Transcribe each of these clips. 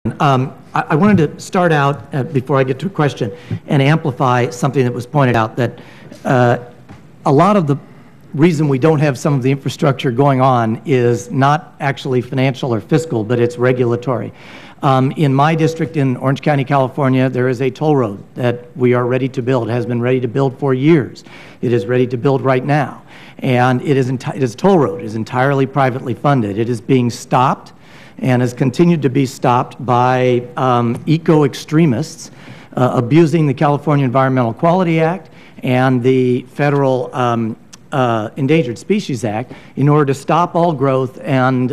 I wanted to start out, before I get to a question, and amplify something that was pointed out, that a lot of the reason we don't have some of the infrastructure going on is not actually financial or fiscal, but it's regulatory. In my district in Orange County, California, there is a toll road that we are ready to build, has been ready to build for years. It is ready to build right now. And it is a toll road. It is entirely privately funded. It is being stopped and has continued to be stopped by eco-extremists abusing the California Environmental Quality Act and the Federal Endangered Species Act in order to stop all growth and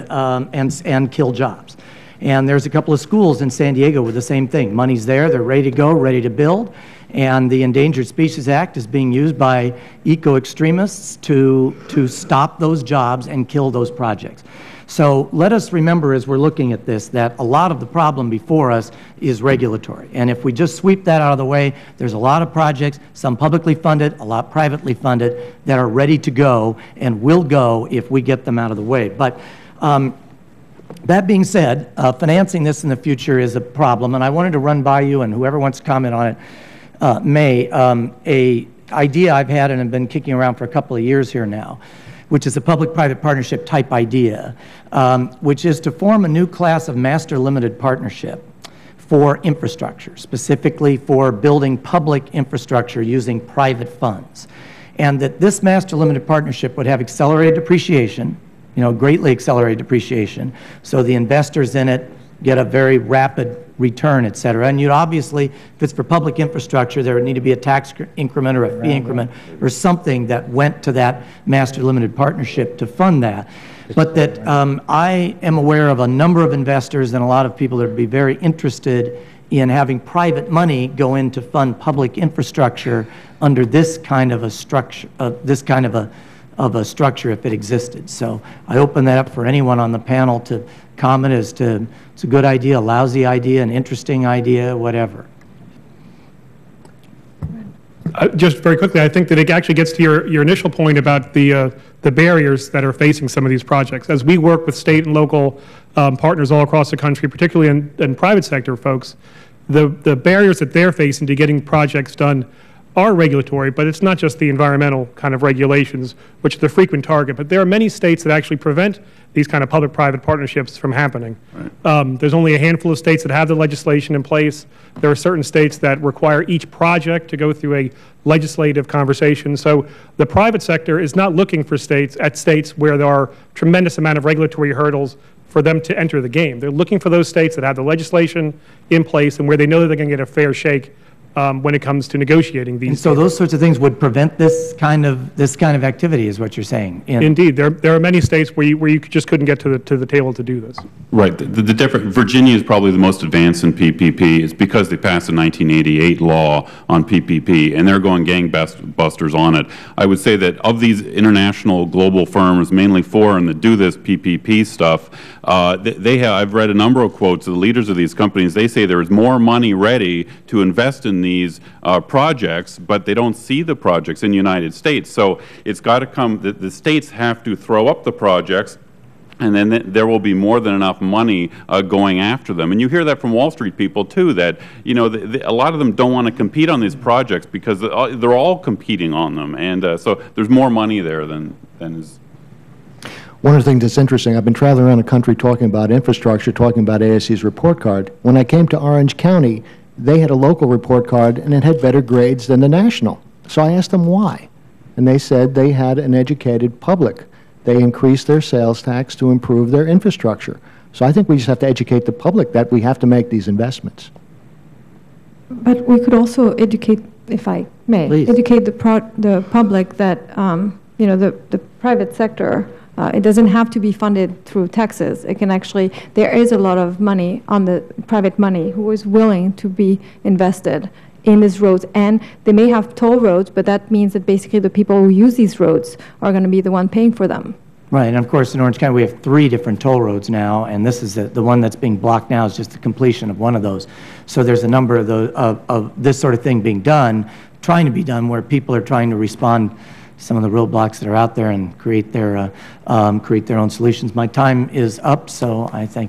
kill jobs. And there's a couple of schools in San Diego with the same thing. Money's there, they're ready to go, ready to build, and the Endangered Species Act is being used by eco-extremists to stop those jobs and kill those projects. So let us remember, as we're looking at this, that a lot of the problem before us is regulatory. And if we just sweep that out of the way, there's a lot of projects, some publicly funded, a lot privately funded, that are ready to go and will go if we get them out of the way. But that being said, financing this in the future is a problem, and I wanted to run by you, and whoever wants to comment on it may, a idea I've had and have been kicking around for a couple of years here now, which is a public-private partnership type idea, which is to form a new class of master limited partnership for infrastructure, specifically for building public infrastructure using private funds. And that this master limited partnership would have accelerated depreciation, greatly accelerated depreciation, so the investors in it get a very rapid return, et cetera. And you'd obviously, if it's for public infrastructure, there would need to be a tax increment or a fee increment or something that went to that master limited partnership to fund that. But that I am aware of a number of investors and a lot of people that would be very interested in having private money go in to fund public infrastructure under this kind of a structure, of a structure if it existed. So I open that up for anyone on the panel to comment as to it's a good idea, a lousy idea, an interesting idea, whatever. Just very quickly, I think that it actually gets to your initial point about the barriers that are facing some of these projects. As we work with state and local partners all across the country, particularly in private sector folks, the barriers that they're facing to getting projects done are regulatory, but it's not just the environmental kind of regulations, which are the frequent target, but there are many states that actually prevent these kind of public-private partnerships from happening. Right. There's only a handful of states that have the legislation in place. There are certain states that require each project to go through a legislative conversation. So the private sector is not looking for states where there are tremendous amount of regulatory hurdles for them to enter the game. They're looking for those states that have the legislation in place and where they know that they're going to get a fair shake when it comes to negotiating these. And so those sorts of things would prevent this kind of activity, is what you're saying. Indeed, there are many states where you just couldn't get to the table to do this. Right. The different Virginia is probably the most advanced in PPP. It's because they passed a 1988 law on PPP, and they're going gangbusters on it. I would say that of these international global firms, mainly foreign, that do this PPP stuff, I've read a number of quotes of the leaders of these companies. They say there is more money ready to invest in these projects, but they don't see the projects in the United States. So it's got to come, the states have to throw up the projects, and then there will be more than enough money going after them. And you hear that from Wall Street people too, that a lot of them don't want to compete on these projects because they're all competing on them, and so there's more money there than is. One of the things that's interesting, I've been traveling around the country talking about infrastructure, talking about ASC's report card. When I came to Orange County, they had a local report card and it had better grades than the national. So I asked them why, and they said they had an educated public. They increased their sales tax to improve their infrastructure. So I think we just have to educate the public that we have to make these investments. But we could also educate, if I may, please, educate the public that the private sector, it doesn't have to be funded through taxes. It can actually, there is a lot of money on the private money who is willing to be invested in these roads. And they may have toll roads, but that means that basically the people who use these roads are going to be the one paying for them. Right, and of course in Orange County we have 3 different toll roads now, and this is the one that's being blocked now is just the completion of one of those. So there's a number of this sort of thing being done, trying to be done, where people are trying to respond some of the roadblocks that are out there and create their own solutions. My time is up, so I thank